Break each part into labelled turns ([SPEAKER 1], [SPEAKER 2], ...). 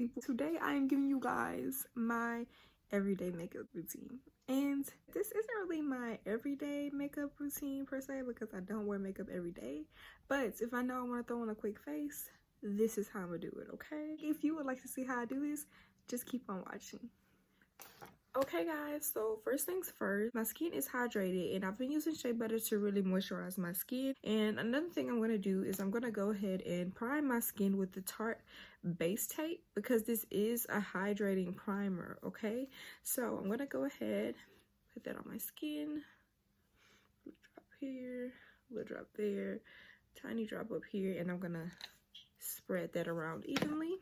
[SPEAKER 1] people. Today I am giving you guys my everyday makeup routine, and this isn't really my everyday makeup routine per se because I don't wear makeup every day, but if I know I want to throw on a quick face, this is how I'm gonna do it. Okay, if you would like to see how I do this, just keep on watching. Okay guys, so first things first, my skin is hydrated and I've been using shea butter to really moisturize my skin. And another thing I'm going to do is I'm going to go ahead and prime my skin with the Tarte base tape because this is a hydrating primer. Okay, so I'm going to go ahead, put that on my skin, little drop here, little drop there, tiny drop up here, and I'm going to spread that around evenly.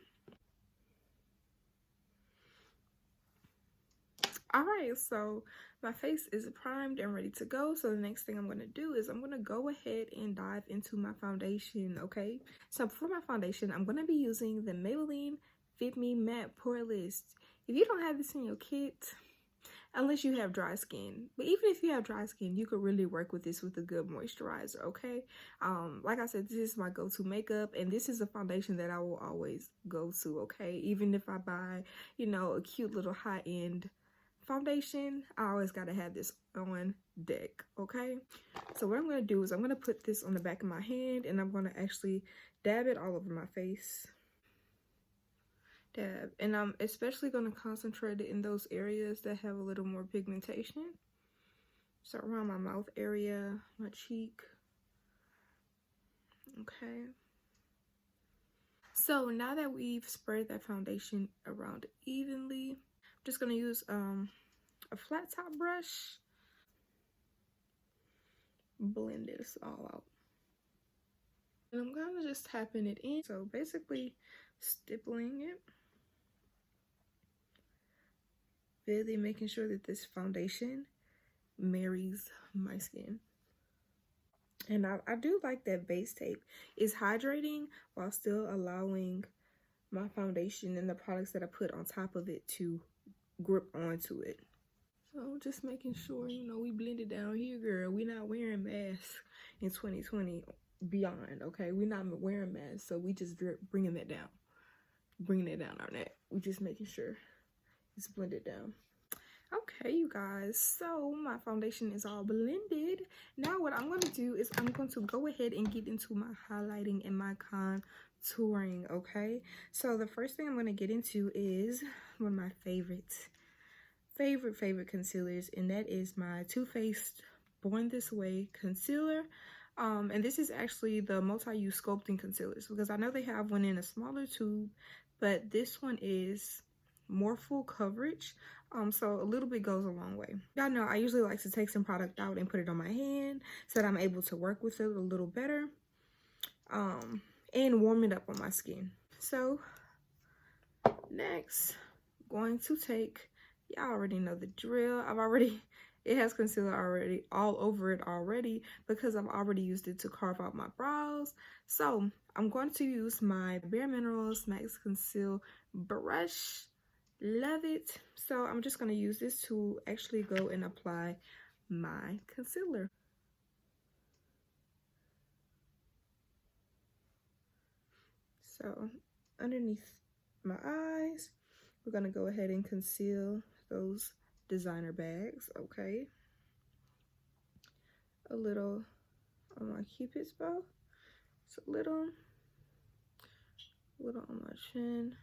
[SPEAKER 1] Alright, so my face is primed and ready to go. So the next thing I'm going to do is I'm going to go ahead and dive into my foundation, okay? So for my foundation, I'm going to be using the Maybelline Fit Me Matte Poreless. If you don't have this in your kit, unless you have dry skin, but even if you have dry skin, you could really work with this with a good moisturizer, okay? Like I said, this is my go-to makeup, and this is a foundation that I will always go to, okay? Even if I buy, you know, a cute little high-end foundation, I always gotta have this on deck, okay? So what I'm gonna do is I'm gonna put this on the back of my hand and I'm gonna actually dab it all over my face. Dab. And I'm especially gonna concentrate it in those areas that have a little more pigmentation. So around my mouth area, my cheek. Okay. So now that we've spread that foundation around evenly, I'm just gonna use a flat top brush, blend this all out, and I'm kind of just tapping it in, so basically stippling it, really making sure that this foundation marries my skin. And I do like that base tape. It's hydrating while still allowing my foundation and the products that I put on top of it to grip onto it. So just making sure, you know, we blend it down here, girl. We not wearing masks in 2020 beyond, okay? We not wearing masks, so we just bringing that down. Bringing it down our neck. We just making sure it's blended down. Okay, you guys, so my foundation is all blended. Now what I'm going to do is I'm going to go ahead and get into my highlighting and my contouring, okay? So the first thing I'm going to get into is one of my favorite concealers, and that is my Too Faced Born This Way concealer. And this is actually the multi-use sculpting concealers because I know they have one in a smaller tube, but this one is more full coverage, so a little bit goes a long way. Y'all know I usually like to take some product out and put it on my hand so that I'm able to work with it a little better, and warm it up on my skin. So next, going to take, y'all already know the drill. It has concealer already all over it already because I've already used it to carve out my brows. So I'm going to use my Bare Minerals Max Conceal brush. Love it. So I'm just going to use this to actually go and apply my concealer. So underneath my eyes, we're going to go ahead and conceal those designer bags, okay? A little on my Cupid's bow. It's a little on my chin.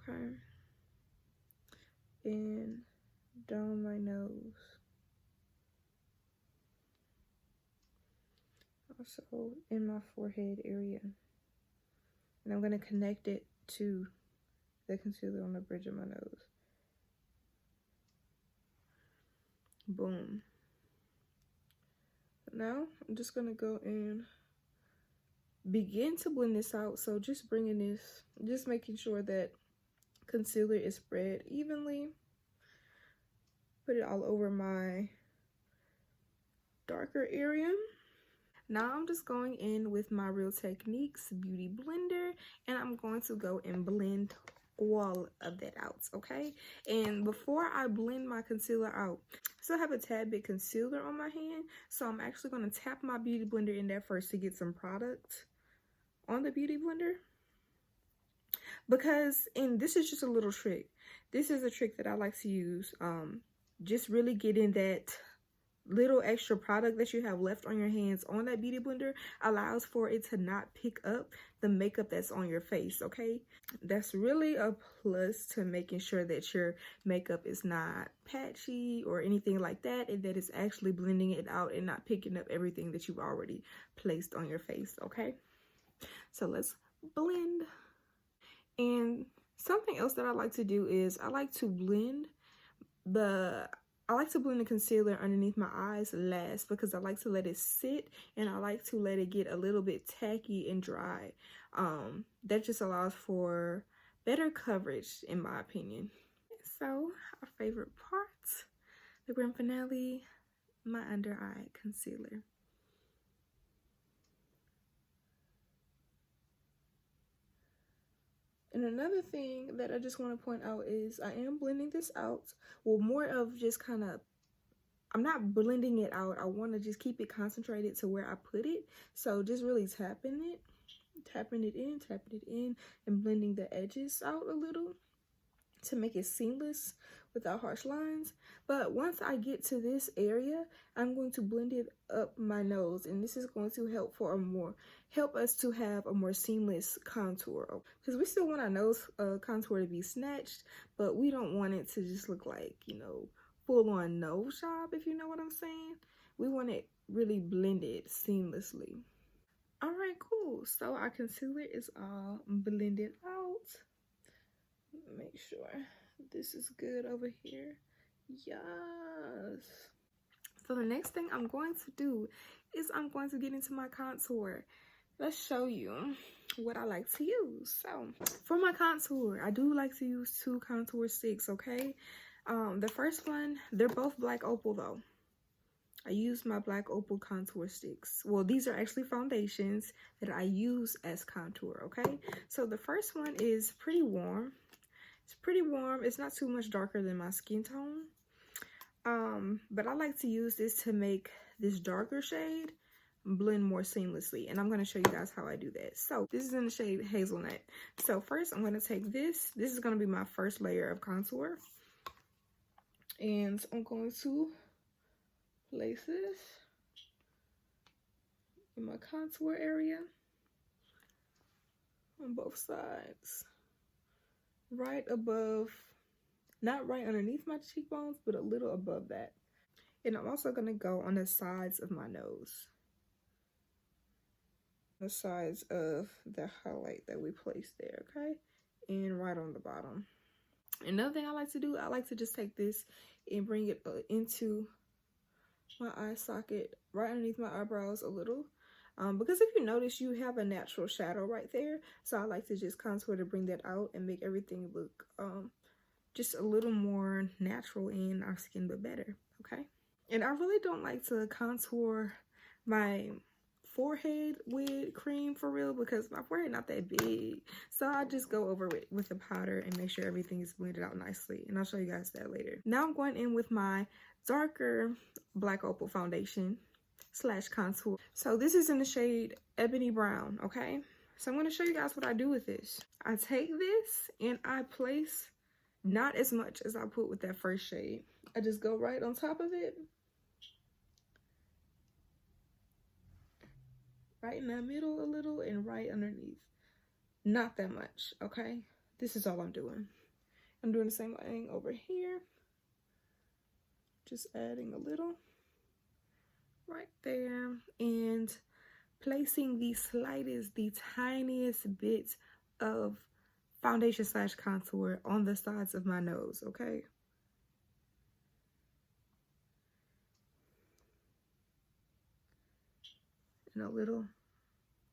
[SPEAKER 1] Okay. And down my nose. Also in my forehead area. And I'm going to connect it to the concealer on the bridge of my nose. Boom. Now I'm just going to go and begin to blend this out. So just making sure that concealer is spread evenly. Put it all over my darker area. Now I'm just going in with my Real Techniques Beauty Blender, and I'm going to go and blend all of that out, okay? And before I blend my concealer out, I still have a tad bit concealer on my hand, so I'm actually going to tap my Beauty Blender in there first to get some product on the Beauty Blender. because, and this is just a little trick. This is a trick that I like to use. Just really getting that little extra product that you have left on your hands on that beauty blender allows for it to not pick up the makeup that's on your face, okay? That's really a plus to making sure that your makeup is not patchy or anything like that, and that it's actually blending it out and not picking up everything that you've already placed on your face, okay? So let's blend. And something else that I like to do is I like to blend the concealer underneath my eyes last, because I like to let it sit and I like to let it get a little bit tacky and dry. That just allows for better coverage in my opinion. So our favorite part, the grand finale, my under eye concealer. And another thing that I just want to point out is I am blending this out. Well, more of just kind of, I'm not blending it out. I want to just keep it concentrated to where I put it. So just really tapping it in, and blending the edges out a little to make it seamless without harsh lines. But once I get to this area, I'm going to blend it up my nose, and this is going to help us to have a more seamless contour, because we still want our nose contour to be snatched, but we don't want it to just look like, you know, full-on nose job, if you know what I'm saying. We want it really blended seamlessly. All right, cool. So our concealer is all blended out. Make sure this is good over here. Yes. So the next thing I'm going to do is I'm going to get into my contour. Let's show you what I like to use. So for my contour, I do like to use 2 contour sticks, okay? The first one, they're both black opal though. I use my black opal contour sticks. Well, these are actually foundations that I use as contour, okay? So the first one is pretty warm. It's pretty warm. It's not too much darker than my skin tone. But I like to use this to make this darker shade blend more seamlessly. And I'm going to show you guys how I do that. So this is in the shade Hazelnut. So first I'm going to take this. This is going to be my first layer of contour. And I'm going to place this in my contour area on both sides. Right above, not right underneath my cheekbones, but a little above that. And I'm also going to go on the sides of my nose. The sides of the highlight that we placed there, okay? And right on the bottom. Another thing I like to do, I like to just take this and bring it into my eye socket right underneath my eyebrows a little. Because if you notice, you have a natural shadow right there. So I like to just contour to bring that out and make everything look just a little more natural in our skin, but better, okay? And I really don't like to contour my forehead with cream for real, because my forehead not that big. So I just go over it with a powder and make sure everything is blended out nicely. And I'll show you guys that later. Now I'm going in with my darker black opal foundation / contour. So this is in the shade Ebony Brown, okay? So I'm going to show you guys what I do with this. I take this and I place not as much as I put with that first shade. I just go right on top of it. Right in the middle a little and right underneath. Not that much, okay? This is all I'm doing. I'm doing the same thing over here. Just adding a little right there and placing the tiniest bits of foundation / contour on the sides of my nose, okay? And a little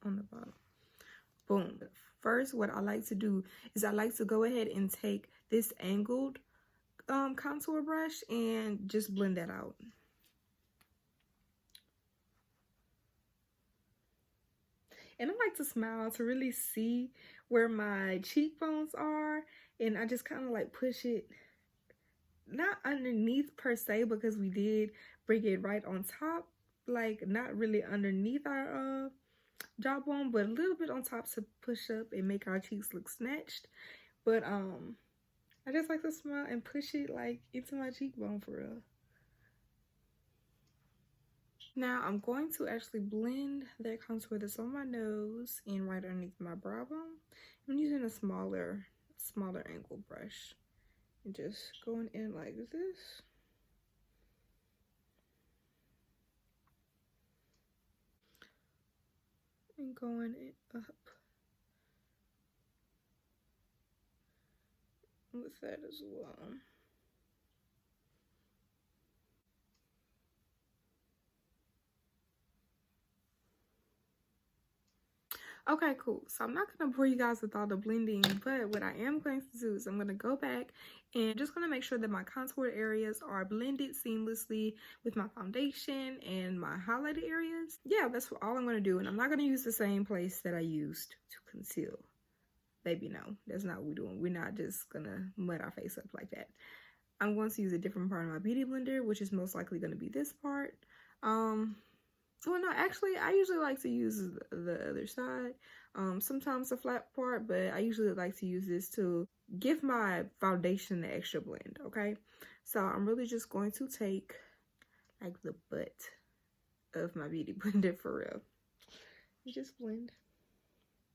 [SPEAKER 1] on the bottom. Boom. First, what I like to do is I like to go ahead and take this angled contour brush and just blend that out. And I like to smile to really see where my cheekbones are, and I just kind of like push it, not underneath per se, because we did bring it right on top, like not really underneath our jawbone, but a little bit on top to push up and make our cheeks look snatched. But I just like to smile and push it like into my cheekbone for real. Now I'm going to actually blend that contour that's on my nose and right underneath my brow bone. I'm using a smaller angle brush and just going in like this. And going up with that as well. Okay, cool. So I'm not going to bore you guys with all the blending, but what I am going to do is I'm going to go back and just going to make sure that my contour areas are blended seamlessly with my foundation and my highlighted areas. Yeah, that's all I'm going to do. And I'm not going to use the same place that I used to conceal. Baby, no, that's not what we're doing. We're not just going to mud our face up like that. I'm going to use a different part of my beauty blender, which is most likely going to be this part. Well, no, actually, I usually like to use the other side. Sometimes the flat part, but I usually like to use this to give my foundation the extra blend, okay? So I'm really just going to take like the butt of my beauty blender for real. Just blend.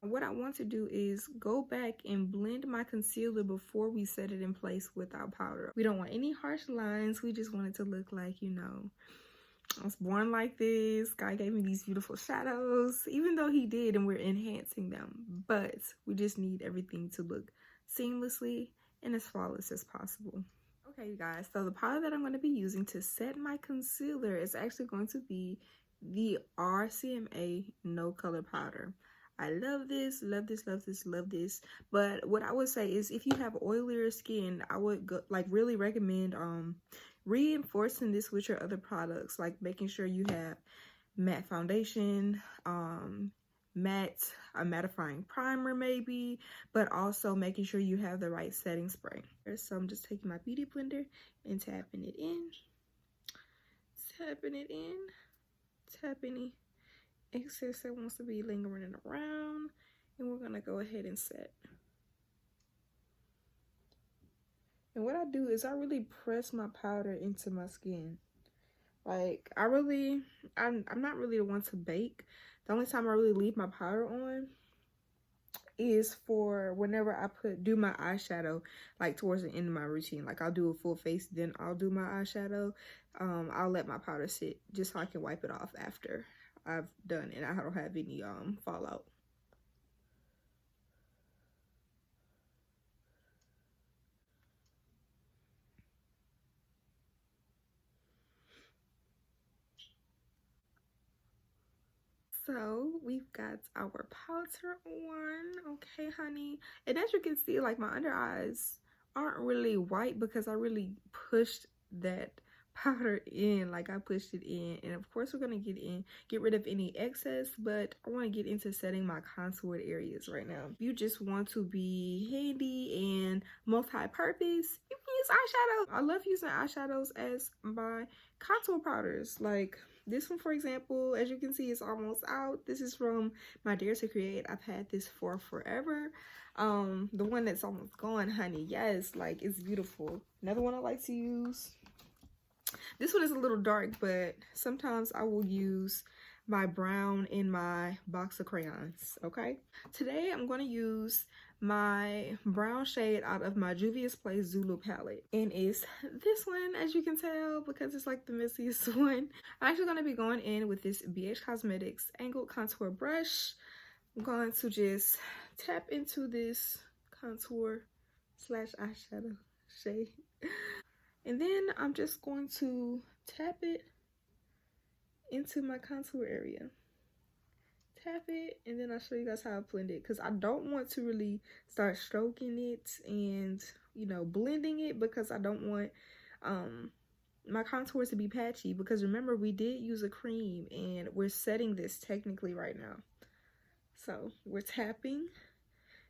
[SPEAKER 1] What I want to do is go back and blend my concealer before we set it in place with our powder. We don't want any harsh lines. We just want it to look like, you know, I was born like this. God gave me these beautiful shadows, even though he did, and we're enhancing them. But we just need everything to look seamlessly and as flawless as possible. Okay, you guys, so the powder that I'm going to be using to set my concealer is actually going to be the RCMA No Color Powder. I love this, love this, love this, love this. But what I would say is if you have oilier skin, I would really recommend reinforcing this with your other products, like making sure you have matte foundation, a mattifying primer maybe, but also making sure you have the right setting spray. So I'm just taking my beauty blender and tapping it in, tapping any excess that wants to be lingering around, and we're gonna go ahead and set. And what I do is I really press my powder into my skin. Like I'm not really the one to bake. The only time I really leave my powder on is for whenever I do my eyeshadow, like towards the end of my routine. Like I'll do a full face, then I'll do my eyeshadow. I'll let my powder sit just so I can wipe it off after I've done and I don't have any fallout. So we've got our powder on, okay, honey. And as you can see, like my under eyes aren't really white because I really pushed that powder in, like I pushed it in. And of course we're gonna get rid of any excess, but I want to get into setting my contoured areas right now. If you just want to be handy and multi-purpose, you can use eyeshadow. I love using eyeshadows as my contour powders. Like this one, for example, as you can see, is almost out. This is from my Dare to Create. I've had this for forever. The one that's almost gone, honey. Yes, like it's beautiful. Another one I like to use. This one is a little dark, but sometimes I will use my brown in my box of crayons, okay? Today I'm going to use my brown shade out of my Juvia's Place Zulu palette, and it's this one, as you can tell, because it's like the messiest one. I'm actually going to be going in with this BH Cosmetics angled contour brush. I'm going to just tap into this contour slash eyeshadow shade, and then I'm just going to tap it into my contour area. Tap it, and then I'll show you guys how I blend it, because I don't want to really start stroking it and, you know, blending it, because I don't want my contours to be patchy, because remember we did use a cream and we're setting this technically right now. So we're tapping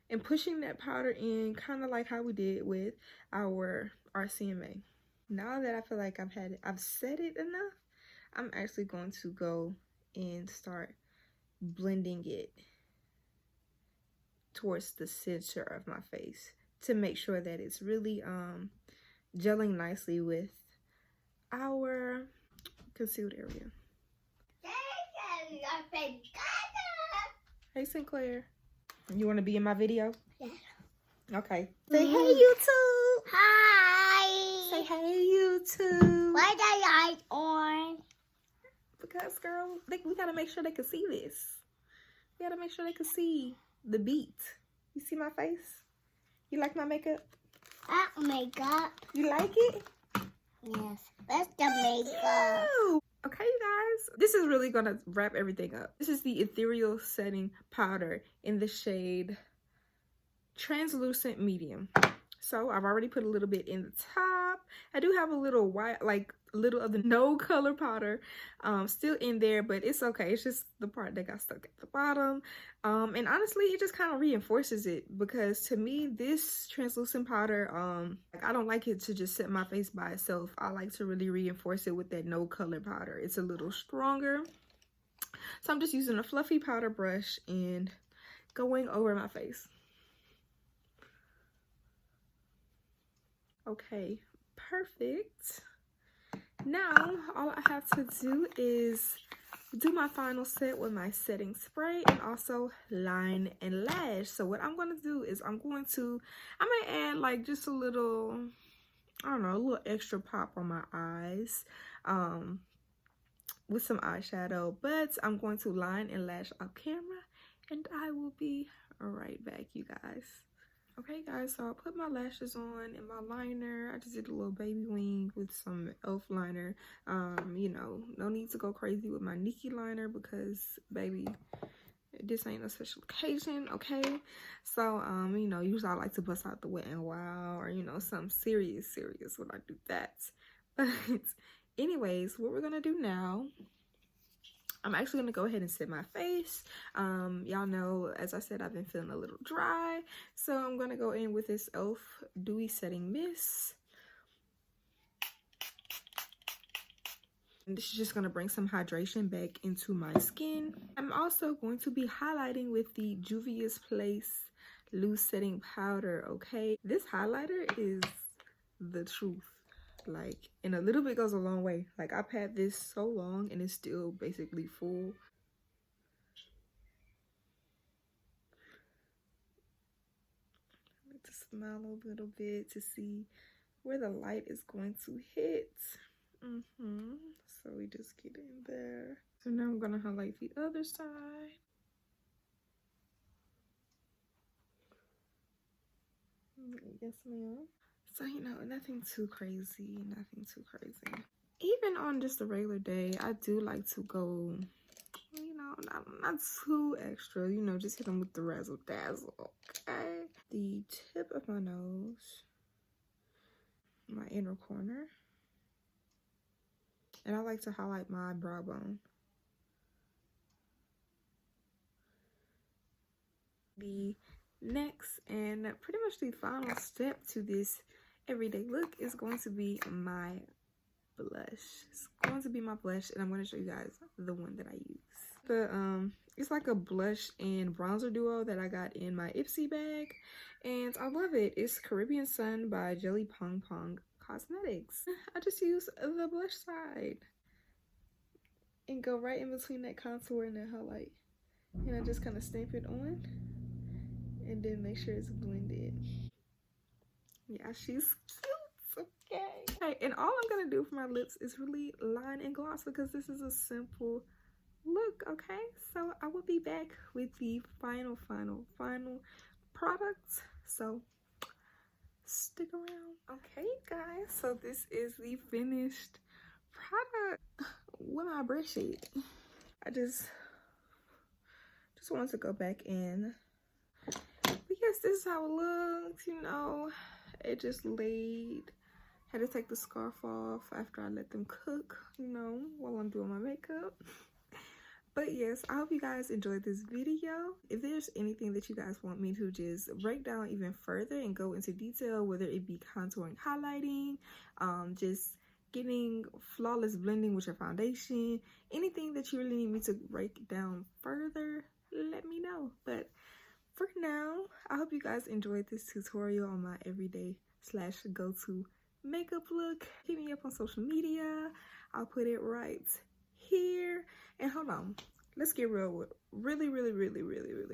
[SPEAKER 1] and pushing that powder in, kind of like how we did with our RCMA. Now that I feel like I've set it enough, I'm actually going to go and start blending it towards the center of my face to make sure that it's really gelling nicely with our concealed area. Hey Sinclair, you want to be in my video? Yeah. Okay. Say hey YouTube.
[SPEAKER 2] Hi.
[SPEAKER 1] Say hey YouTube.
[SPEAKER 2] Why the light on?
[SPEAKER 1] Because girl, we gotta make sure they can see this. We gotta make sure they can see the beat. You see my face? You like my makeup?
[SPEAKER 2] Makeup.
[SPEAKER 1] You like it?
[SPEAKER 2] Yes. That's the makeup.
[SPEAKER 1] Okay, you guys. This is really gonna wrap everything up. This is the Ethereal Setting Powder in the shade Translucent Medium. So I've already put a little bit in the top. I do have a little white, like a little of the no color powder still in there, but it's okay. It's just the part that got stuck at the bottom. And honestly, it just kind of reinforces it, because to me, this translucent powder, I don't like it to just set my face by itself. I like to really reinforce it with that no color powder. It's a little stronger. So I'm just using a fluffy powder brush and going over my face. Okay, perfect. Now all I have to do is do my final set with my setting spray and also line and lash. So what I'm going to do is I'm going to add like just a little, I don't know, a little extra pop on my eyes with some eyeshadow, but I'm going to line and lash off camera, and I will be right back, you guys. Okay guys, so I put my lashes on and my liner. I just did a little baby wing with some e.l.f. liner. You know, no need to go crazy with my Nikki liner because, baby, this ain't a special occasion, okay? So, you know, usually I like to bust out the Wet n Wild or, you know, something serious when I do that. But anyways, what we're gonna do now, I'm actually gonna go ahead and set my face. Y'all know, as I said, I've been feeling a little dry, so I'm gonna go in with this e.l.f. Dewy Setting Mist. And this is just gonna bring some hydration back into my skin. I'm also going to be highlighting with the Juvia's Place Loose Setting Powder, okay? This highlighter is the truth. Like, and a little bit goes a long way. Like, I've had this so long and it's still basically full. I need to smile a little bit to see where the light is going to hit. So we just get in there. So now I'm gonna highlight the other side. Yes, ma'am. So, you know, nothing too crazy, Even on just a regular day, I do like to go, you know, not too extra, you know, just hit them with the razzle dazzle, okay? The tip of my nose, my inner corner, and I like to highlight my brow bone. The next and pretty much the final step to this everyday look is going to be my blush. It's going to be my blush, and I'm going to show you guys the one that I use. It's like a blush and bronzer duo that I got in my Ipsy bag, and I love it. It's Caribbean Sun by Jelly Pong Cosmetics. I just use the blush side and go right in between that contour and that highlight, and I just kind of stamp it on and then make sure it's blended. Yeah, she's cute. Okay, and all I'm gonna do for my lips is really line and gloss, because this is a simple look. Okay, so I will be back with the final product, so stick around. Okay guys, so this is the finished product. With my brush shade, I just wanted to go back in, because this is how it looks. You know, it just laid. Had to take the scarf off after I let them cook, you know, while I'm doing my makeup. But yes, I hope you guys enjoyed this video. If there's anything that you guys want me to just break down even further and go into detail, whether it be contouring, highlighting, just getting flawless blending with your foundation, anything that you really need me to break down further, let me know. But for now, I hope you guys enjoyed this tutorial on my everyday / go-to makeup look. Hit me up on social media. I'll put it right here. And hold on, let's get real, really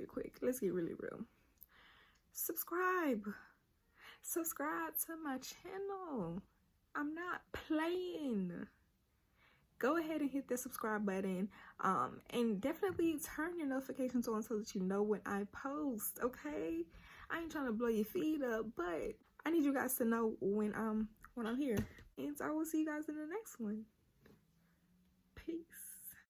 [SPEAKER 1] quick. Let's get really real. Subscribe to my channel. I'm not playing. Go ahead and hit the subscribe button, and definitely turn your notifications on so that you know when I post. Okay, I ain't trying to blow your feed up, but I need you guys to know when I'm here. And so I will see you guys in the next one. Peace.